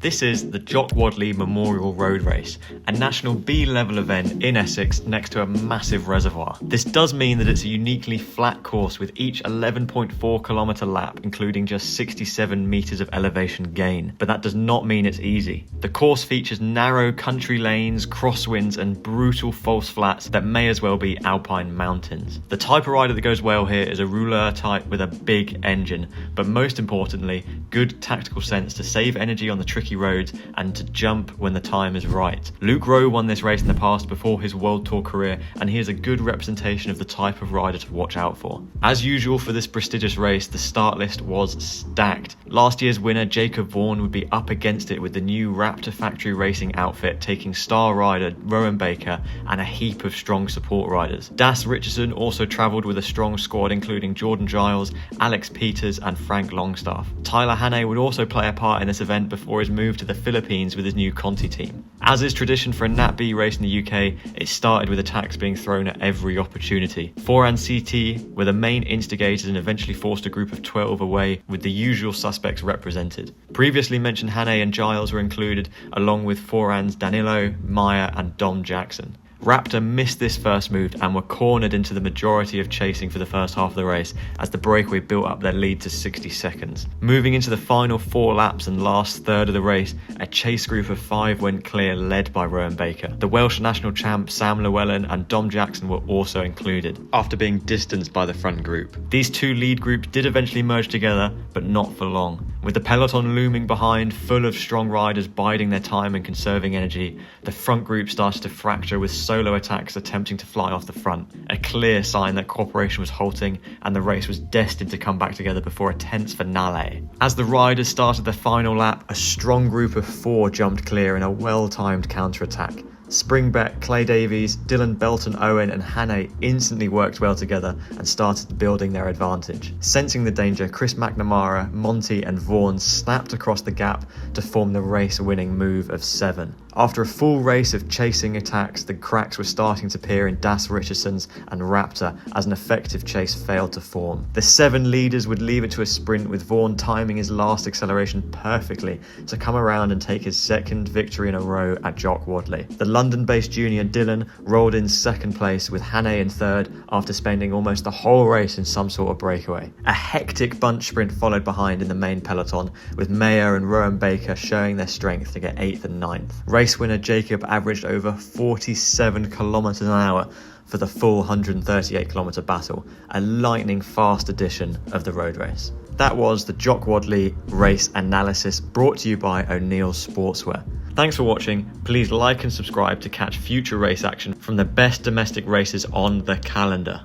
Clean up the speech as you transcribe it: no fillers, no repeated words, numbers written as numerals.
This is the Jock Wadley Memorial Road Race, a national B-level event in Essex next to a massive reservoir. This does mean that it's a uniquely flat course with each 11.4 kilometre lap, including just 67 metres of elevation gain. But that does not mean it's easy. The course features narrow country lanes, crosswinds and brutal false flats that may as well be alpine mountains. The type of rider that goes well here is a rouleur type with a big engine, but most importantly, good tactical sense to save energy on the tricky roads and to jump when the time is right. Luke Rowe won this race in the past before his World Tour career, and he is a good representation of the type of rider to watch out for. As usual for this prestigious race, the start list was stacked. Last year's winner Jacob Vaughan would be up against it with the new Raptor Factory Racing outfit, taking star rider Rowan Baker and a heap of strong support riders. Das Richardson also travelled with a strong squad including Jordan Giles, Alex Peters and Frank Longstaff. Tyler Hannay would also play a part in this event before his move to the Philippines with his new Conti team. As is tradition for a Nat B race in the UK, it started with attacks being thrown at every opportunity. Foran CT were the main instigators and eventually forced a group of 12 away, with the usual suspects represented. Previously mentioned Hannay and Giles were included, along with Foran's Danilo, Meyer and Dom Jackson. Raptor missed this first move and were cornered into the majority of chasing for the first half of the race as the breakaway built up their lead to 60 seconds. Moving into the final 4 laps and last third of the race, a chase group of 5 went clear, led by Rowan Baker. The Welsh national champ Sam Llewellyn and Dom Jackson were also included, after being distanced by the front group. These 2 lead groups did eventually merge together, but not for long. With the peloton looming behind, full of strong riders biding their time and conserving energy, the front group started to fracture with solo attacks attempting to fly off the front, a clear sign that cooperation was halting and the race was destined to come back together before a tense finale. As the riders started their final lap, a strong group of 4 jumped clear in a well-timed counter-attack. Springbeck, Clay Davies, Dylan Belton Owen and Hannay instantly worked well together and started building their advantage. Sensing the danger, Chris McNamara, Monty and Vaughan snapped across the gap to form the race-winning move of 7. After a full race of chasing attacks, the cracks were starting to appear in Das Richardson's and Raptor as an effective chase failed to form. The 7 leaders would leave it to a sprint, with Vaughan timing his last acceleration perfectly to come around and take his second victory in a row at Jock Wadley. The London-based junior Dylan rolled in second place, with Hannay in third after spending almost the whole race in some sort of breakaway. A hectic bunch sprint followed behind in the main peloton, with Mayer and Rowan Baker showing their strength to get 8th and 9th. Race winner Jacob averaged over 47 kilometres an hour for the full 138 kilometre battle, a lightning fast edition of the road race. That was the Jock Wadley Race Analysis, brought to you by O'Neill's Sportswear. Thanks for watching. Please like and subscribe to catch future race action from the best domestic races on the calendar.